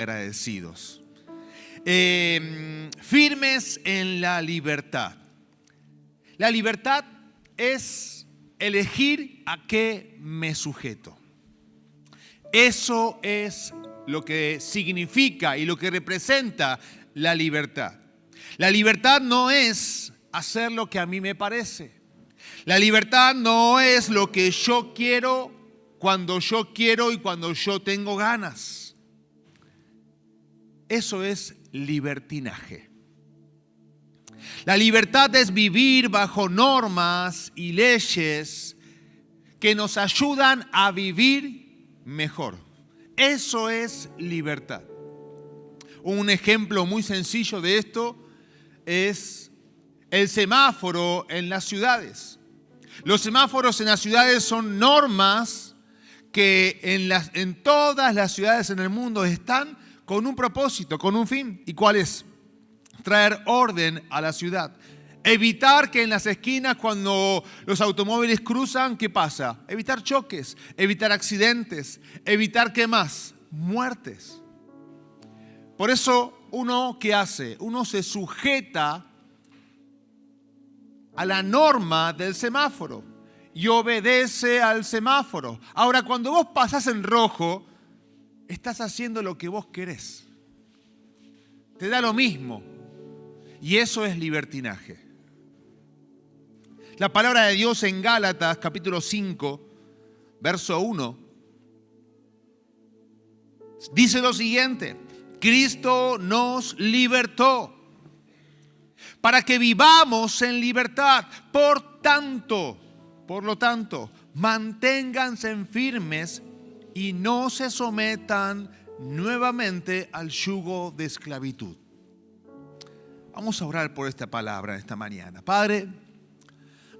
agradecidos. Firmes en la libertad. La libertad es elegir a qué me sujeto. Eso es lo que significa y lo que representa la libertad. La libertad no es hacer lo que a mí me parece. La libertad no es lo que yo quiero, cuando yo quiero y cuando yo tengo ganas. Eso es libertinaje. La libertad es vivir bajo normas y leyes que nos ayudan a vivir mejor. Eso es libertad. Un ejemplo muy sencillo de esto es el semáforo en las ciudades. Los semáforos en las ciudades son normas que en todas las ciudades en el mundo están con un propósito, con un fin. ¿Y cuál es? Traer orden a la ciudad. Evitar que en las esquinas, cuando los automóviles cruzan, ¿qué pasa? Evitar choques, evitar accidentes, evitar, ¿qué más? Muertes. Por eso, uno, ¿qué hace? Uno se sujeta a la norma del semáforo y obedece al semáforo. Ahora, cuando vos pasás en rojo, estás haciendo lo que vos querés. Te da lo mismo. Y eso es libertinaje. La palabra de Dios en Gálatas, capítulo 5, verso 1, dice lo siguiente: Cristo nos libertó para que vivamos en libertad. Por lo tanto, manténganse firmes y no se sometan nuevamente al yugo de esclavitud. Vamos a orar por esta palabra esta mañana. Padre,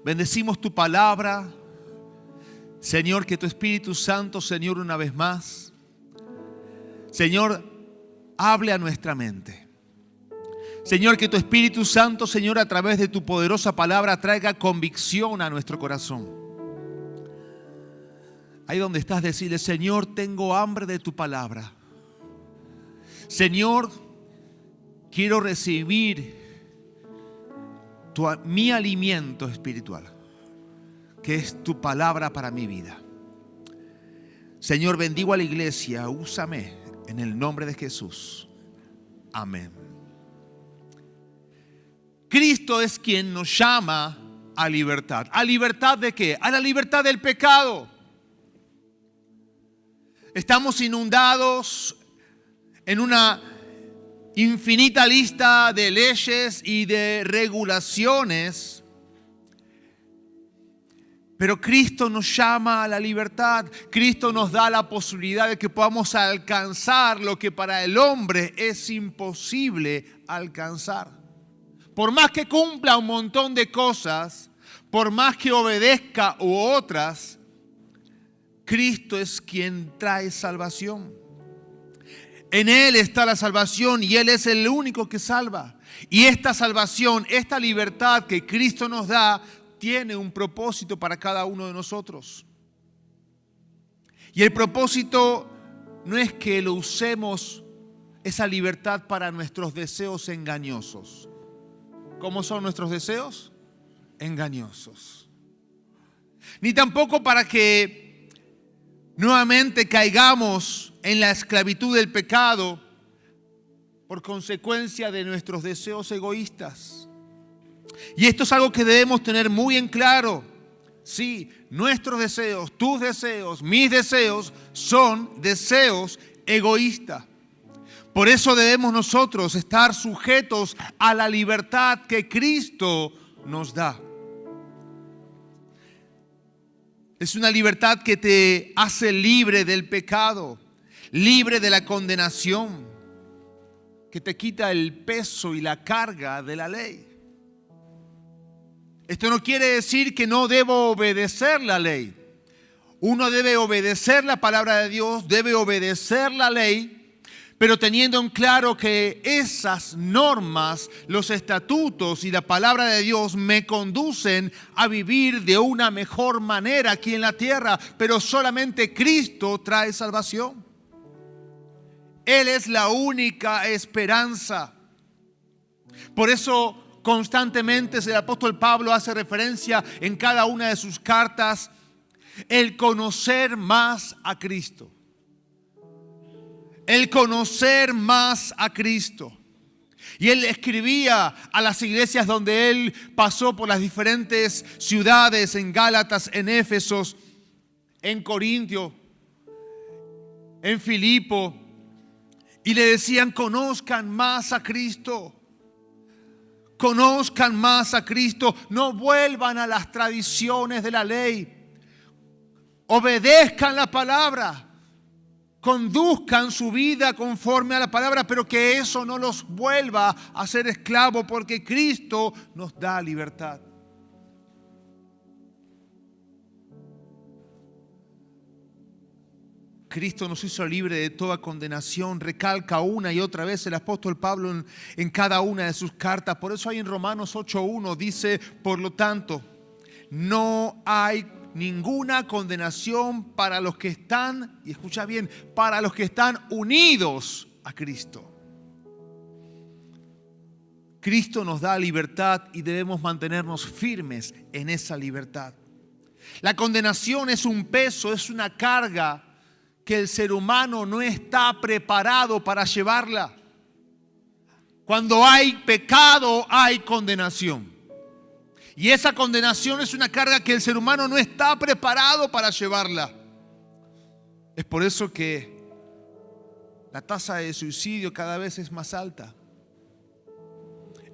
bendecimos tu palabra. Señor, que tu Espíritu Santo, Señor, una vez más, Señor, hable a nuestra mente. Señor, que tu Espíritu Santo, Señor, a través de tu poderosa palabra traiga convicción a nuestro corazón. Ahí donde estás, decirle: Señor, tengo hambre de tu palabra. Señor, quiero recibir mi alimento espiritual, que es tu palabra para mi vida. Señor, bendigo a la iglesia, úsame en el nombre de Jesús. Amén. Cristo es quien nos llama a libertad. ¿A libertad de qué? A la libertad del pecado. Estamos inundados en una infinita lista de leyes y de regulaciones, pero Cristo nos llama a la libertad. Cristo nos da la posibilidad de que podamos alcanzar lo que para el hombre es imposible alcanzar. Por más que cumpla un montón de cosas, por más que obedezca u otras, Cristo es quien trae salvación. En Él está la salvación y Él es el único que salva. Y esta salvación, esta libertad que Cristo nos da, tiene un propósito para cada uno de nosotros. Y el propósito no es que lo usemos, esa libertad, para nuestros deseos engañosos. ¿Cómo son nuestros deseos? Engañosos. Ni tampoco para que nuevamente caigamos en la esclavitud del pecado por consecuencia de nuestros deseos egoístas. Y esto es algo que debemos tener muy en claro. Sí, nuestros deseos, tus deseos, mis deseos son deseos egoístas. Por eso debemos nosotros estar sujetos a la libertad que Cristo nos da. Es una libertad que te hace libre del pecado, libre de la condenación, que te quita el peso y la carga de la ley. Esto no quiere decir que no debo obedecer la ley. Uno debe obedecer la palabra de Dios, debe obedecer la ley, pero teniendo en claro que esas normas, los estatutos y la palabra de Dios me conducen a vivir de una mejor manera aquí en la tierra, pero solamente Cristo trae salvación. Él es la única esperanza. Por eso constantemente el apóstol Pablo hace referencia en cada una de sus cartas el conocer más a Cristo. El conocer más a Cristo. Y él escribía a las iglesias donde él pasó por las diferentes ciudades, en Gálatas, en Éfesos, en Corintio, en Filipo, y le decían: conozcan más a Cristo. Conozcan más a Cristo. No vuelvan a las tradiciones de la ley. Obedezcan la palabra. Conduzcan su vida conforme a la palabra, pero que eso no los vuelva a ser esclavos, porque Cristo nos da libertad. Cristo nos hizo libre de toda condenación. Recalca una y otra vez el apóstol Pablo en cada una de sus cartas. Por eso ahí en Romanos 8:1 dice: por lo tanto, no hay ninguna condenación para los que están, y escucha bien, para los que están unidos a Cristo. Cristo nos da libertad y debemos mantenernos firmes en esa libertad. La condenación es un peso, es una carga que el ser humano no está preparado para llevarla. Cuando hay pecado, hay condenación. Y esa condenación es una carga que el ser humano no está preparado para llevarla. Es por eso que la tasa de suicidio cada vez es más alta.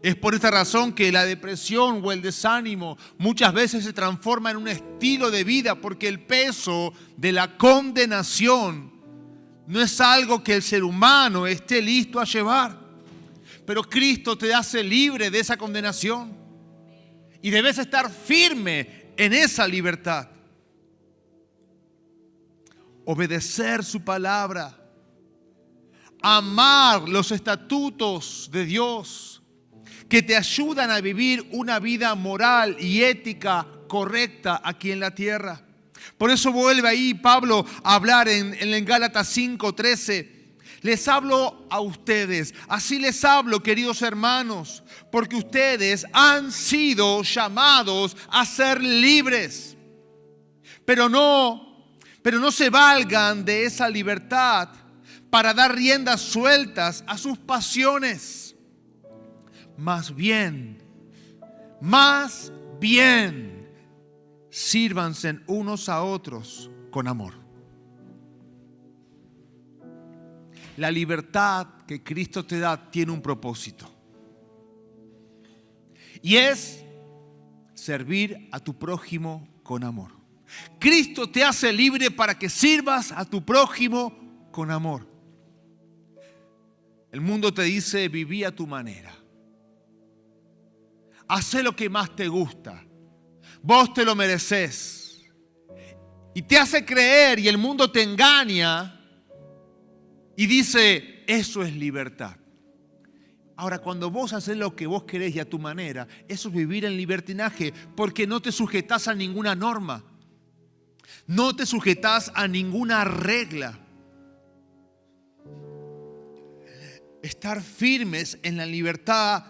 Es por esta razón que la depresión o el desánimo muchas veces se transforma en un estilo de vida, porque el peso de la condenación no es algo que el ser humano esté listo a llevar. Pero Cristo te hace libre de esa condenación y debes estar firme en esa libertad. Obedecer su palabra, amar los estatutos de Dios, que te ayudan a vivir una vida moral y ética correcta aquí en la tierra. Por eso vuelve ahí Pablo a hablar en Gálatas 5:13. Les hablo a ustedes, así les hablo, queridos hermanos, porque ustedes han sido llamados a ser libres. Pero no se valgan de esa libertad para dar riendas sueltas a sus pasiones. Más bien, sírvanse unos a otros con amor. La libertad que Cristo te da tiene un propósito. Y es servir a tu prójimo con amor. Cristo te hace libre para que sirvas a tu prójimo con amor. El mundo te dice: viví a tu manera. Hacé lo que más te gusta. Vos te lo mereces. Y te hace creer, y el mundo te engaña y dice: eso es libertad. Ahora, cuando vos haces lo que vos querés y a tu manera, eso es vivir en libertinaje, porque no te sujetás a ninguna norma. No te sujetás a ninguna regla. Estar firmes en la libertad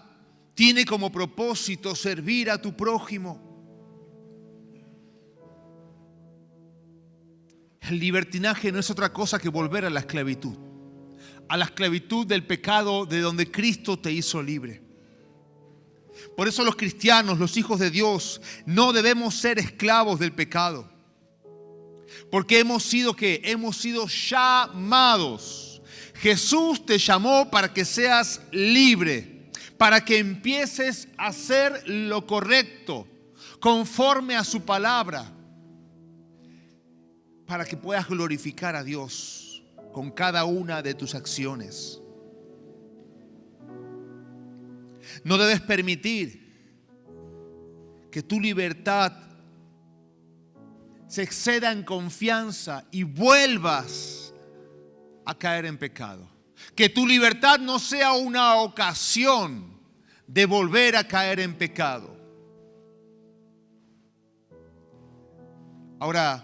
tiene como propósito servir a tu prójimo. El libertinaje no es otra cosa que volver a la esclavitud del pecado de donde Cristo te hizo libre. Por eso los cristianos, los hijos de Dios, no debemos ser esclavos del pecado. Porque hemos sido llamados. Jesús te llamó para que seas libre, para que empieces a hacer lo correcto, conforme a su palabra, para que puedas glorificar a Dios con cada una de tus acciones. No debes permitir que tu libertad se exceda en confianza y vuelvas a caer en pecado. Que tu libertad no sea una ocasión de volver a caer en pecado. Ahora,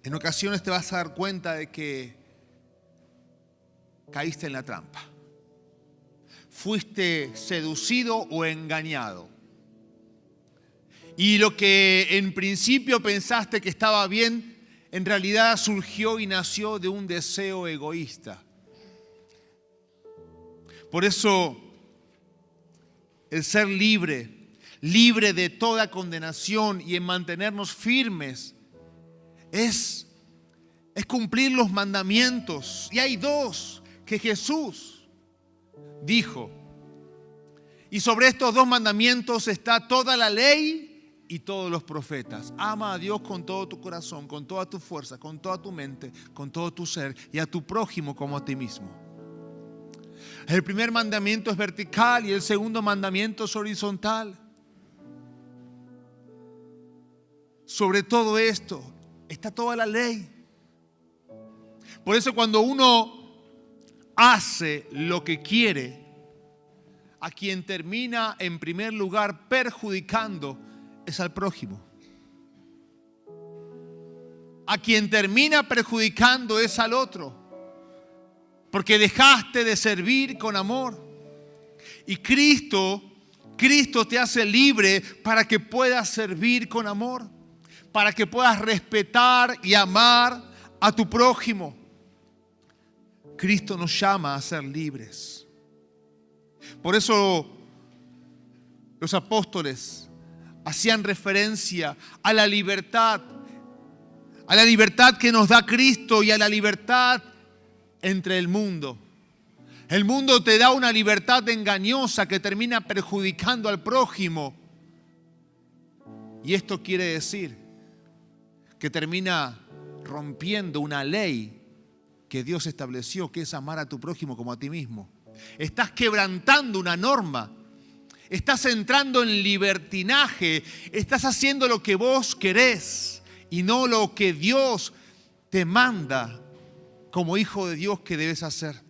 en ocasiones te vas a dar cuenta de que caíste en la trampa. Fuiste seducido o engañado. Y lo que en principio pensaste que estaba bien, en realidad surgió y nació de un deseo egoísta. Por eso, el ser libre de toda condenación y en mantenernos firmes, es cumplir los mandamientos. Y hay dos que Jesús dijo. Y sobre estos dos mandamientos está toda la ley y todos los profetas. Ama a Dios con todo tu corazón, con toda tu fuerza, con toda tu mente, con todo tu ser, y a tu prójimo como a ti mismo. El primer mandamiento es vertical y el segundo mandamiento es horizontal. Sobre todo esto está toda la ley. Por eso cuando uno hace lo que quiere, a quien termina en primer lugar perjudicando es al prójimo. A quien termina perjudicando es al otro. Porque dejaste de servir con amor. Y Cristo te hace libre para que puedas servir con amor. Para que puedas respetar y amar a tu prójimo. Cristo nos llama a ser libres. Por eso los apóstoles hacían referencia a la libertad que nos da Cristo y a la libertad entre el mundo. El mundo te da una libertad engañosa que termina perjudicando al prójimo. Y esto quiere decir que termina rompiendo una ley que Dios estableció, que es amar a tu prójimo como a ti mismo. Estás quebrantando una norma. Estás entrando en libertinaje. Estás haciendo lo que vos querés y no lo que Dios te manda como hijo de Dios que debes hacer.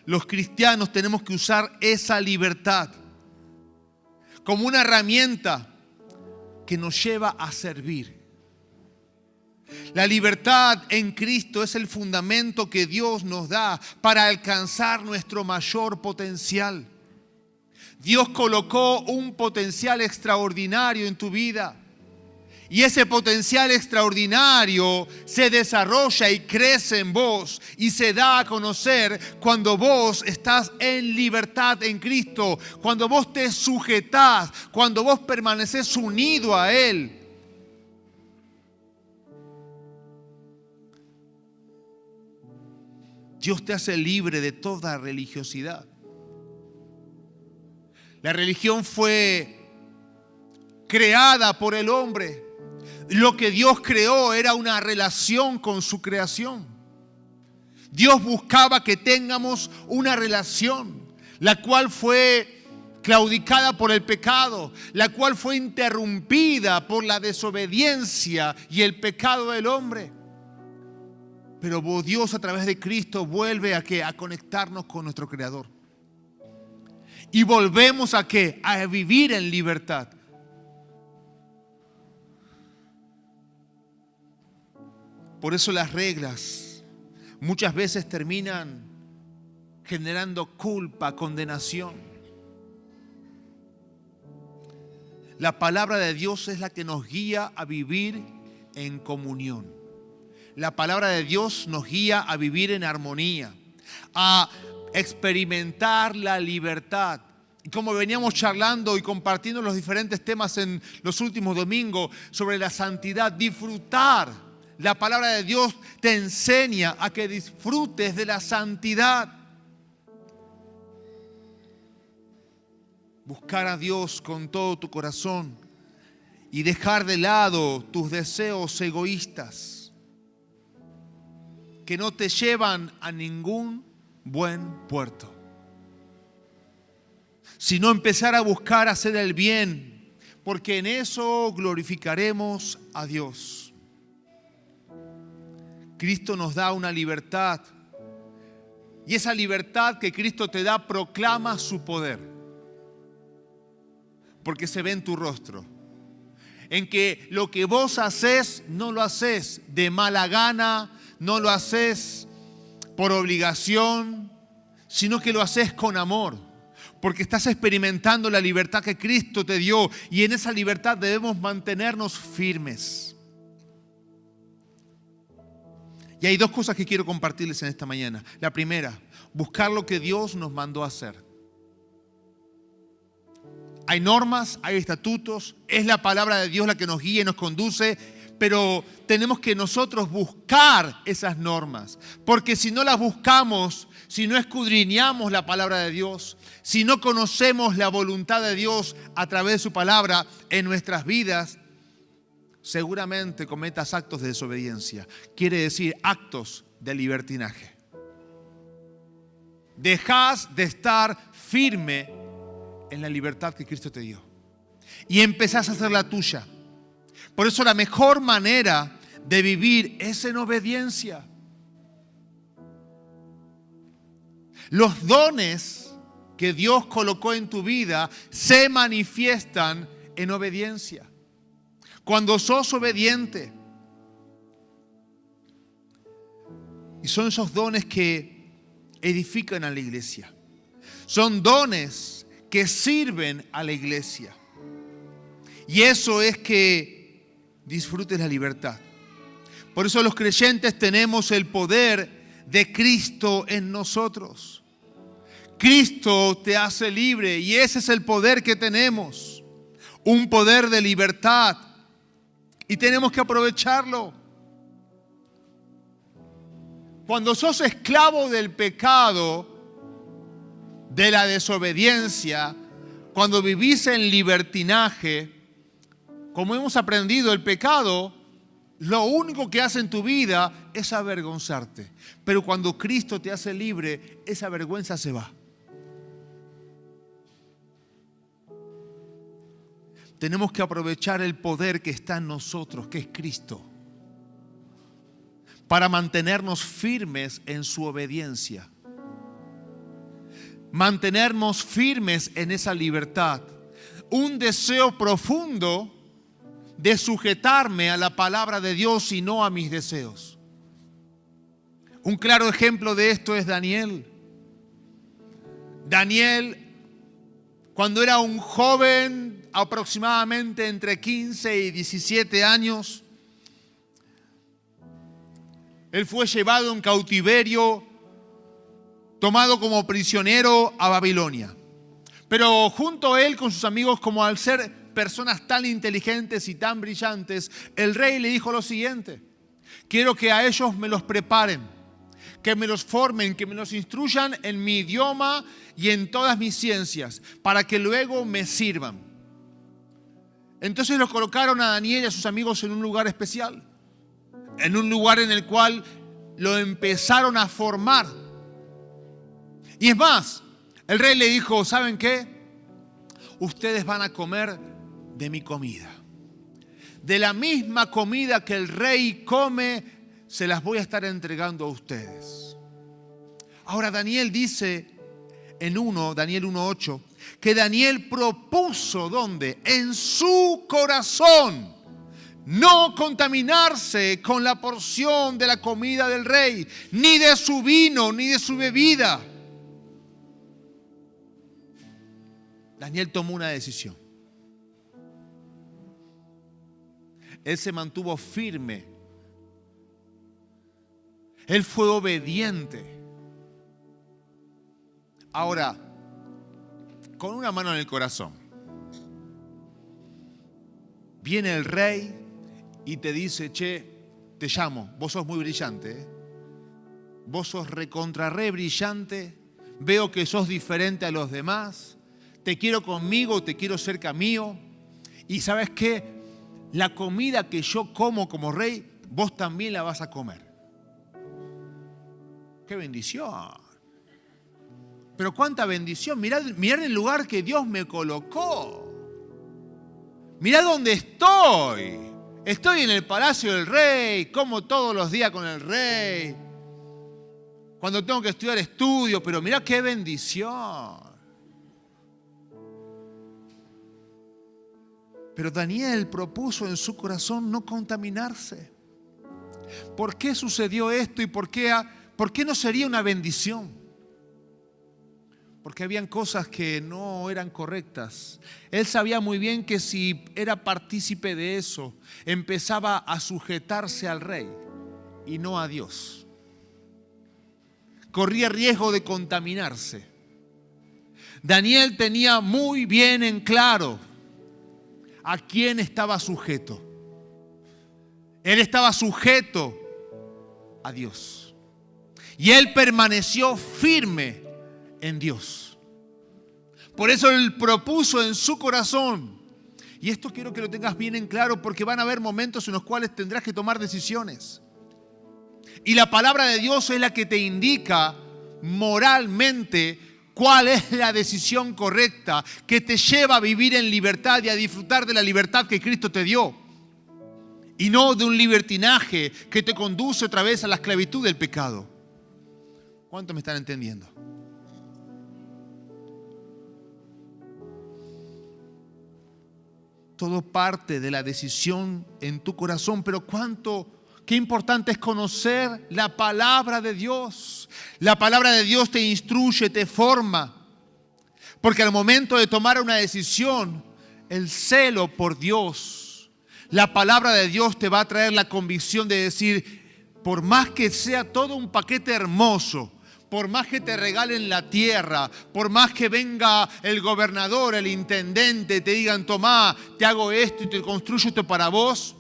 Los cristianos tenemos que usar esa libertad como una herramienta que nos lleva a servir. La libertad en Cristo es el fundamento que Dios nos da para alcanzar nuestro mayor potencial. Dios colocó un potencial extraordinario en tu vida. Y ese potencial extraordinario se desarrolla y crece en vos y se da a conocer cuando vos estás en libertad en Cristo, cuando vos te sujetás, cuando vos permaneces unido a Él. Dios te hace libre de toda religiosidad. La religión fue creada por el hombre. Lo que Dios creó era una relación con su creación. Dios buscaba que tengamos una relación, la cual fue claudicada por el pecado, la cual fue interrumpida por la desobediencia y el pecado del hombre. Pero Dios a través de Cristo vuelve a conectarnos con nuestro Creador. Y volvemos a vivir en libertad. Por eso las reglas muchas veces terminan generando culpa, condenación. La palabra de Dios es la que nos guía a vivir en comunión. La palabra de Dios nos guía a vivir en armonía, a experimentar la libertad. Y como veníamos charlando y compartiendo los diferentes temas en los últimos domingos sobre la santidad, disfrutar. La palabra de Dios te enseña a que disfrutes de la santidad. Buscar a Dios con todo tu corazón y dejar de lado tus deseos egoístas que no te llevan a ningún buen puerto. Sino empezar a buscar hacer el bien, porque en eso glorificaremos a Dios. Cristo nos da una libertad y esa libertad que Cristo te da proclama su poder, porque se ve en tu rostro, en que lo que vos haces no lo haces de mala gana, no lo haces por obligación, sino que lo haces con amor, porque estás experimentando la libertad que Cristo te dio y en esa libertad debemos mantenernos firmes. Y hay dos cosas que quiero compartirles en esta mañana. La primera, buscar lo que Dios nos mandó a hacer. Hay normas, hay estatutos, es la palabra de Dios la que nos guía y nos conduce, pero tenemos que nosotros buscar esas normas, porque si no las buscamos, si no escudriñamos la palabra de Dios, si no conocemos la voluntad de Dios a través de su palabra en nuestras vidas, seguramente cometas actos de desobediencia. Quiere decir actos de libertinaje. Dejás de estar firme en la libertad que Cristo te dio y empezás a hacer la tuya. Por eso la mejor manera de vivir es en obediencia. Los dones que Dios colocó en tu vida se manifiestan en obediencia. Cuando sos obediente, y son esos dones que edifican a la iglesia. Son dones que sirven a la iglesia. Y eso es que disfrutes la libertad. Por eso los creyentes tenemos el poder de Cristo en nosotros. Cristo te hace libre y ese es el poder que tenemos. Un poder de libertad. Y tenemos que aprovecharlo. Cuando sos esclavo del pecado, de la desobediencia, cuando vivís en libertinaje, como hemos aprendido, el pecado, lo único que hace en tu vida es avergonzarte. Pero cuando Cristo te hace libre, esa vergüenza se va. Tenemos que aprovechar el poder que está en nosotros, que es Cristo, para mantenernos firmes en su obediencia. Mantenernos firmes en esa libertad. Un deseo profundo de sujetarme a la palabra de Dios y no a mis deseos. Un claro ejemplo de esto es Daniel. Daniel, cuando era un joven, aproximadamente entre 15 y 17 años, él fue llevado en cautiverio, tomado como prisionero a Babilonia. Pero junto a él, con sus amigos, como al ser personas tan inteligentes y tan brillantes, el rey le dijo lo siguiente: quiero que a ellos me los preparen, que me los formen, que me los instruyan en mi idioma y en todas mis ciencias, para que luego me sirvan. Entonces los colocaron a Daniel y a sus amigos en un lugar especial, en un lugar en el cual lo empezaron a formar. Y es más, el rey le dijo: ¿saben qué? Ustedes van a comer de mi comida. De la misma comida que el rey come, se las voy a estar entregando a ustedes. Ahora Daniel dice en Daniel 1:8, que Daniel propuso, ¿dónde? En su corazón, no contaminarse con la porción de la comida del rey, ni de su vino, ni de su bebida. Daniel tomó una decisión. Él se mantuvo firme. Él fue obediente. Ahora, con una mano en el corazón, viene el rey y te dice: che, te llamo, vos sos muy brillante, ¿eh? Vos sos recontra re brillante, veo que sos diferente a los demás, te quiero conmigo, te quiero cerca mío, y ¿sabes qué? La comida que yo como rey, vos también la vas a comer. ¡Qué bendición! Pero cuánta bendición, mirad el lugar que Dios me colocó. Mirad dónde estoy. Estoy en el palacio del rey, como todos los días con el rey. Cuando tengo que estudiar, estudio, pero mirad qué bendición. Pero Daniel propuso en su corazón no contaminarse. ¿Por qué sucedió esto y por qué ¿por qué no sería una bendición? Porque habían cosas que no eran correctas. Él sabía muy bien que si era partícipe de eso, empezaba a sujetarse al rey y no a Dios. Corría riesgo de contaminarse. Daniel tenía muy bien en claro a quién estaba sujeto. Él estaba sujeto a Dios. Y él permaneció firme en Dios. Por eso él propuso en su corazón, y esto quiero que lo tengas bien en claro, porque van a haber momentos en los cuales tendrás que tomar decisiones. Y la palabra de Dios es la que te indica moralmente cuál es la decisión correcta que te lleva a vivir en libertad y a disfrutar de la libertad que Cristo te dio. Y no de un libertinaje que te conduce otra vez a la esclavitud del pecado. ¿Cuántos me están entendiendo? Todo parte de la decisión en tu corazón, pero qué importante es conocer la palabra de Dios. La palabra de Dios te instruye, te forma. Porque al momento de tomar una decisión, el celo por Dios, la palabra de Dios te va a traer la convicción de decir, por más que sea todo un paquete hermoso, por más que te regalen la tierra, por más que venga el gobernador, el intendente, te digan, tomá, te hago esto y te construyo esto para vos,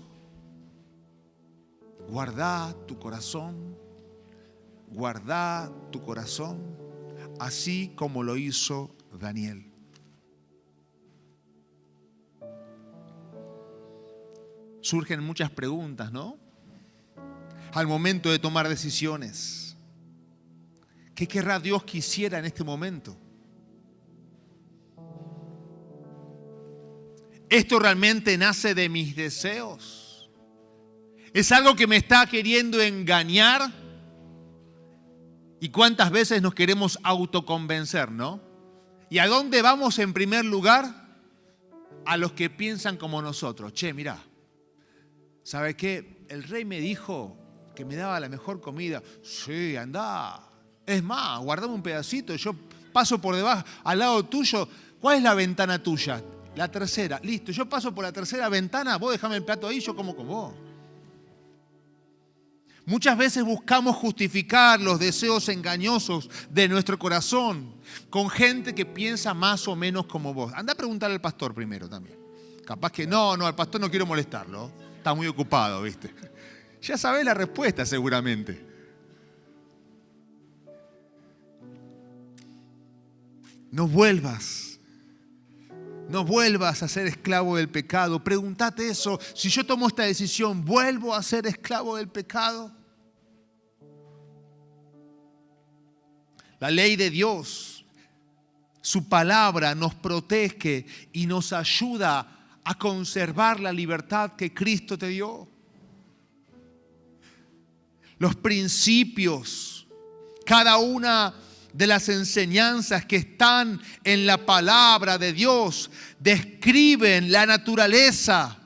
guardá tu corazón, así como lo hizo Daniel. Surgen muchas preguntas, ¿no? Al momento de tomar decisiones. ¿Qué querrá Dios que hiciera en este momento? ¿Esto realmente nace de mis deseos? ¿Es algo que me está queriendo engañar? ¿Y cuántas veces nos queremos autoconvencer, no? ¿Y a dónde vamos en primer lugar? A los que piensan como nosotros. Che, mirá, ¿sabe qué? El rey me dijo que me daba la mejor comida. Sí, andá. Es más, guardame un pedacito, yo paso por debajo, al lado tuyo. ¿Cuál es la ventana tuya? La tercera. Listo, yo paso por la tercera ventana, vos dejame el plato ahí, yo como con vos. Muchas veces buscamos justificar los deseos engañosos de nuestro corazón con gente que piensa más o menos como vos. Anda a preguntarle al pastor primero también. Capaz que no, al pastor no quiero molestarlo. Está muy ocupado, ¿viste? Ya sabés la respuesta seguramente. No vuelvas a ser esclavo del pecado. Pregúntate eso. Si yo tomo esta decisión, ¿vuelvo a ser esclavo del pecado? La ley de Dios, su palabra nos protege y nos ayuda a conservar la libertad que Cristo te dio. Los principios, cada una de las enseñanzas que están en la palabra de Dios describen la naturaleza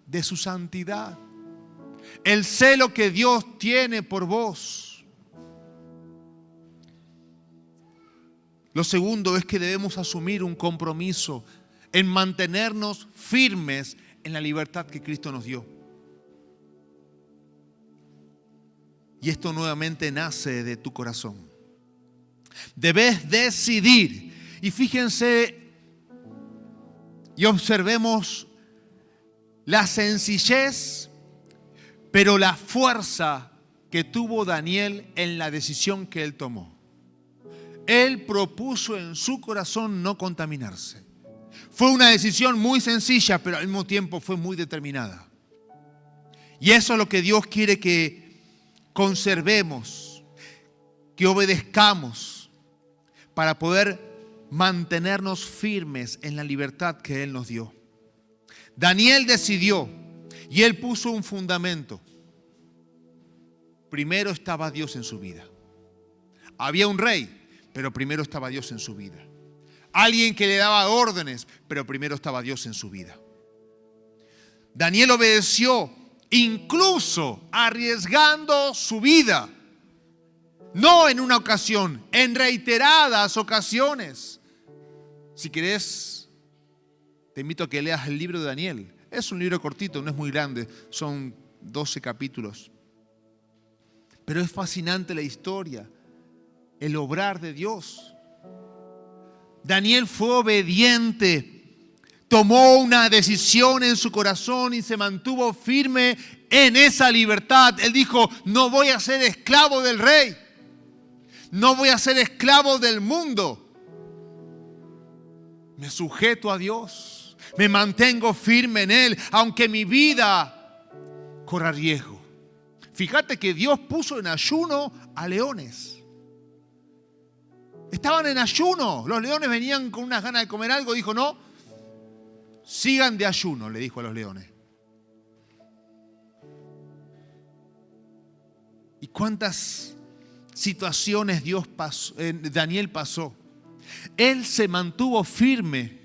de su santidad, el celo que Dios tiene por vos. Lo segundo es que debemos asumir un compromiso en mantenernos firmes en la libertad que Cristo nos dio. Y esto nuevamente nace de tu corazón. Debes decidir. Y fíjense y observemos la sencillez, pero la fuerza que tuvo Daniel en la decisión que él tomó. Él propuso en su corazón no contaminarse. Fue una decisión muy sencilla, pero al mismo tiempo fue muy determinada. Y eso es lo que Dios quiere que conservemos, que obedezcamos, para poder mantenernos firmes en la libertad que Él nos dio. Daniel decidió y él puso un fundamento. Primero estaba Dios en su vida. Había un rey, pero primero estaba Dios en su vida. Alguien que le daba órdenes, pero primero estaba Dios en su vida. Daniel obedeció, incluso arriesgando su vida. No en una ocasión, en reiteradas ocasiones. Si querés, te invito a que leas el libro de Daniel. Es un libro cortito, no es muy grande, son 12 capítulos. Pero es fascinante la historia, el obrar de Dios. Daniel fue obediente, tomó una decisión en su corazón y se mantuvo firme en esa libertad. Él dijo, no voy a ser esclavo del rey, no voy a ser esclavo del mundo. Me sujeto a Dios, me mantengo firme en Él, aunque mi vida corra riesgo. Fíjate que Dios puso en ayuno a leones. Estaban en ayuno, los leones venían con unas ganas de comer algo. Dijo, no, sigan de ayuno, le dijo a los leones. ¿Y cuántas situaciones Daniel pasó? Él se mantuvo firme,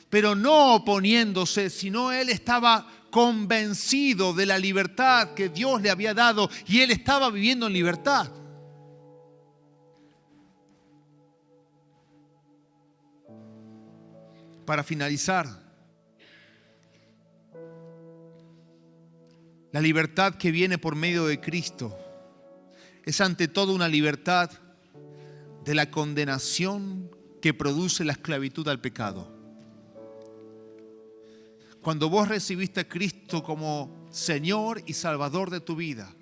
pero no oponiéndose, sino él estaba convencido de la libertad que Dios le había dado y él estaba viviendo en libertad. Para finalizar, la libertad que viene por medio de Cristo es ante todo una libertad de la condenación que produce la esclavitud al pecado. Cuando vos recibiste a Cristo como Señor y Salvador de tu vida,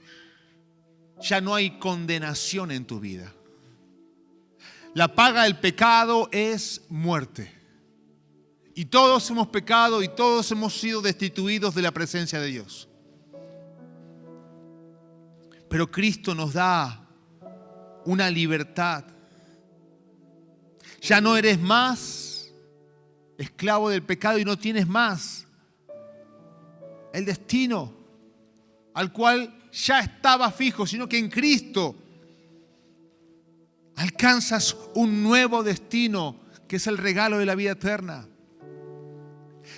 ya no hay condenación en tu vida. La paga del pecado es muerte. Y todos hemos pecado y todos hemos sido destituidos de la presencia de Dios. Pero Cristo nos da una libertad. Ya no eres más esclavo del pecado y no tienes más el destino al cual ya estaba fijo, sino que en Cristo alcanzas un nuevo destino que es el regalo de la vida eterna.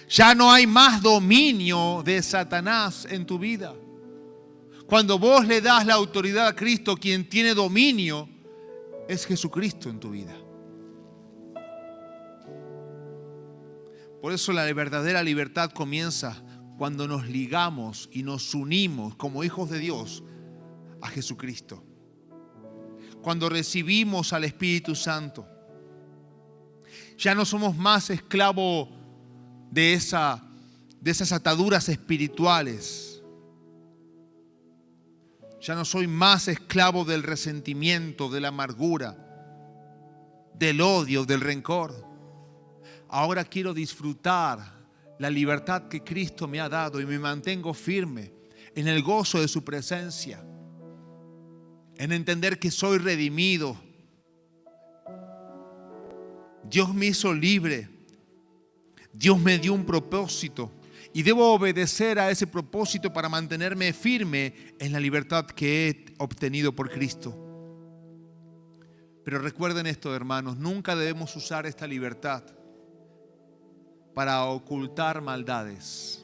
Ya no hay más dominio de Satanás en tu vida. Cuando vos le das la autoridad a Cristo, quien tiene dominio es Jesucristo en tu vida. Por eso la verdadera libertad comienza cuando nos ligamos y nos unimos como hijos de Dios a Jesucristo. Cuando recibimos al Espíritu Santo, ya no somos más esclavos de esas ataduras espirituales. Ya no soy más esclavo del resentimiento, de la amargura, del odio, del rencor. Ahora quiero disfrutar la libertad que Cristo me ha dado y me mantengo firme en el gozo de su presencia, en entender que soy redimido. Dios me hizo libre. Dios me dio un propósito y debo obedecer a ese propósito para mantenerme firme en la libertad que he obtenido por Cristo. Pero recuerden esto, hermanos, nunca debemos usar esta libertad para ocultar maldades,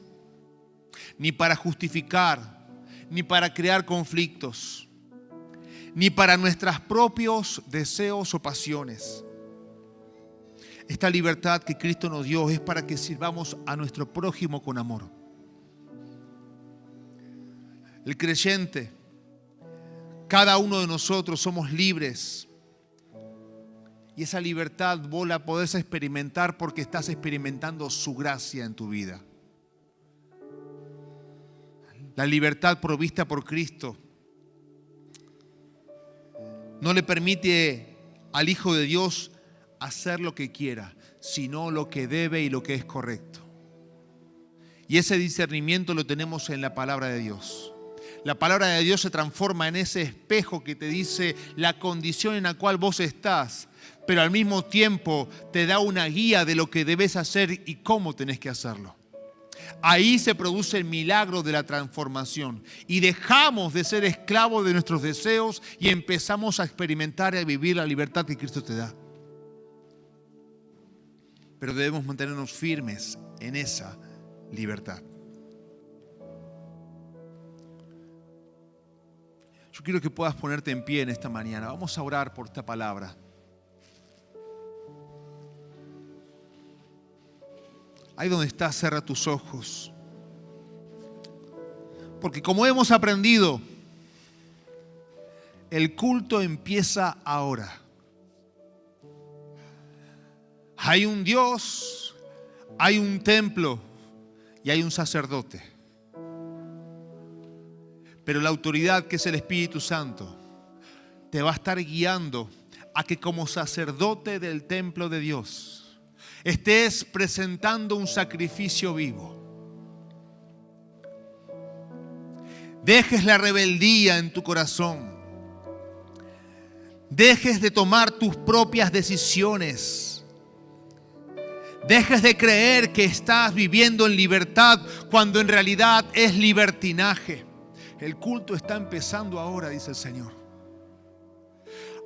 ni para justificar, ni para crear conflictos, ni para nuestros propios deseos o pasiones. Esta libertad que Cristo nos dio es para que sirvamos a nuestro prójimo con amor. El creyente, cada uno de nosotros somos libres. Y esa libertad vos la podés experimentar porque estás experimentando su gracia en tu vida. La libertad provista por Cristo no le permite al Hijo de Dios hacer lo que quiera, sino lo que debe y lo que es correcto. Y ese discernimiento lo tenemos en la palabra de Dios. La palabra de Dios se transforma en ese espejo que te dice la condición en la cual vos estás, pero al mismo tiempo te da una guía de lo que debes hacer y cómo tenés que hacerlo. Ahí se produce el milagro de la transformación y dejamos de ser esclavos de nuestros deseos y empezamos a experimentar y a vivir la libertad que Cristo te da. Pero debemos mantenernos firmes en esa libertad. Yo quiero que puedas ponerte en pie en esta mañana. Vamos a orar por esta palabra. Ahí donde estás, cierra tus ojos. Porque como hemos aprendido, el culto empieza ahora. Hay un Dios, hay un templo y hay un sacerdote. Pero la autoridad, que es el Espíritu Santo, te va a estar guiando a que como sacerdote del templo de Dios estés presentando un sacrificio vivo. Dejes la rebeldía en tu corazón. Dejes de tomar tus propias decisiones. Dejes de creer que estás viviendo en libertad cuando en realidad es libertinaje. El culto está empezando ahora, dice el Señor.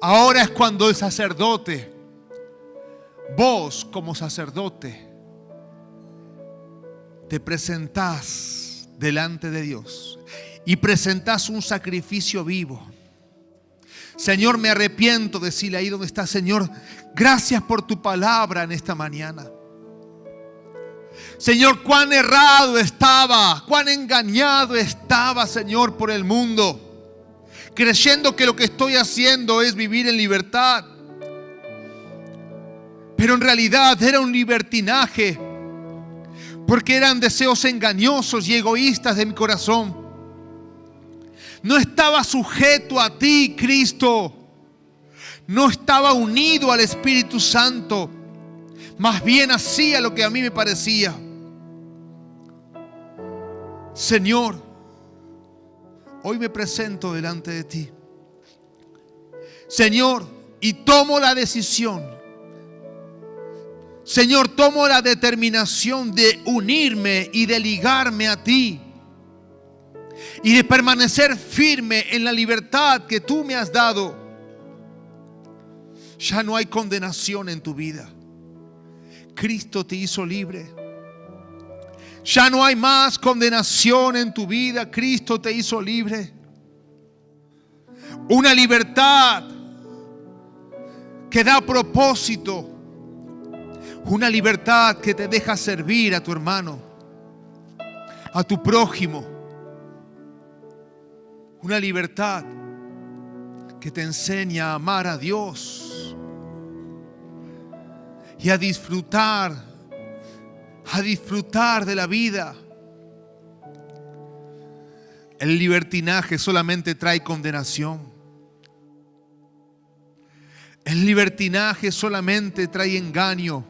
Ahora es cuando el sacerdote, vos como sacerdote, te presentás delante de Dios y presentás un sacrificio vivo. Señor, me arrepiento, decirle ahí donde está. Señor, gracias por tu palabra en esta mañana. Señor, cuán errado estaba, cuán engañado estaba, Señor, por el mundo, creyendo que lo que estoy haciendo es vivir en libertad. Pero en realidad era un libertinaje, porque eran deseos engañosos y egoístas de mi corazón. No estaba sujeto a ti, Cristo. No estaba unido al Espíritu Santo. Más bien hacía lo que a mí me parecía. Señor, hoy me presento delante de ti. Señor, y tomo la decisión. Señor, tomo la determinación de unirme y de ligarme a ti. Y de permanecer firme en la libertad que tú me has dado. Ya no hay condenación en tu vida. Cristo te hizo libre. Ya no hay más condenación en tu vida. Cristo te hizo libre. Una libertad que da propósito. Una libertad que te deja servir a tu hermano, a tu prójimo. Una libertad que te enseña a amar a Dios y a disfrutar de la vida. El libertinaje solamente trae condenación. El libertinaje solamente trae engaño.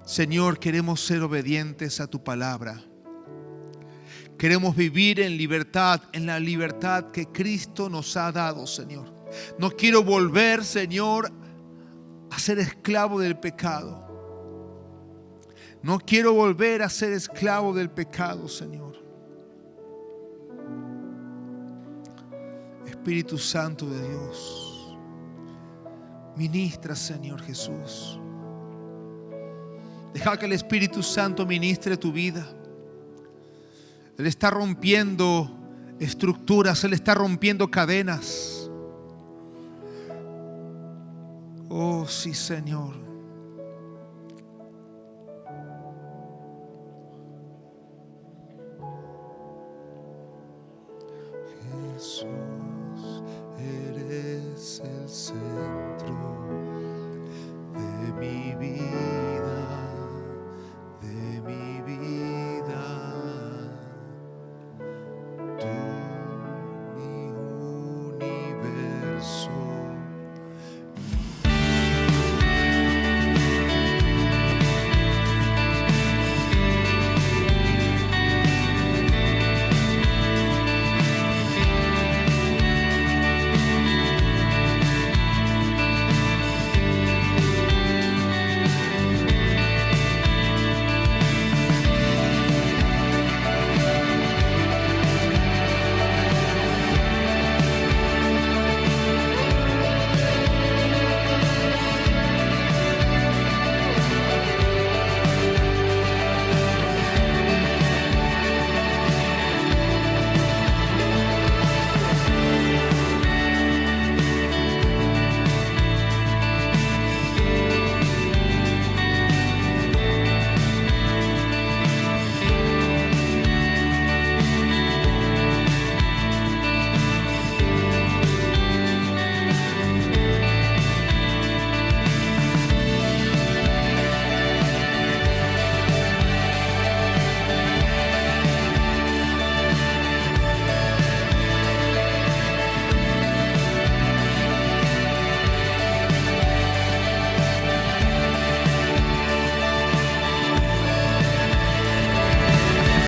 Señor, queremos ser obedientes a tu palabra. Queremos vivir en libertad, en la libertad que Cristo nos ha dado, Señor. No quiero volver, Señor, a ser esclavo del pecado. No quiero volver a ser esclavo del pecado, Señor. Espíritu Santo de Dios, ministra, Señor Jesús. Deja que el Espíritu Santo ministre tu vida. Él está rompiendo estructuras, Él está rompiendo cadenas. Oh, sí, Señor.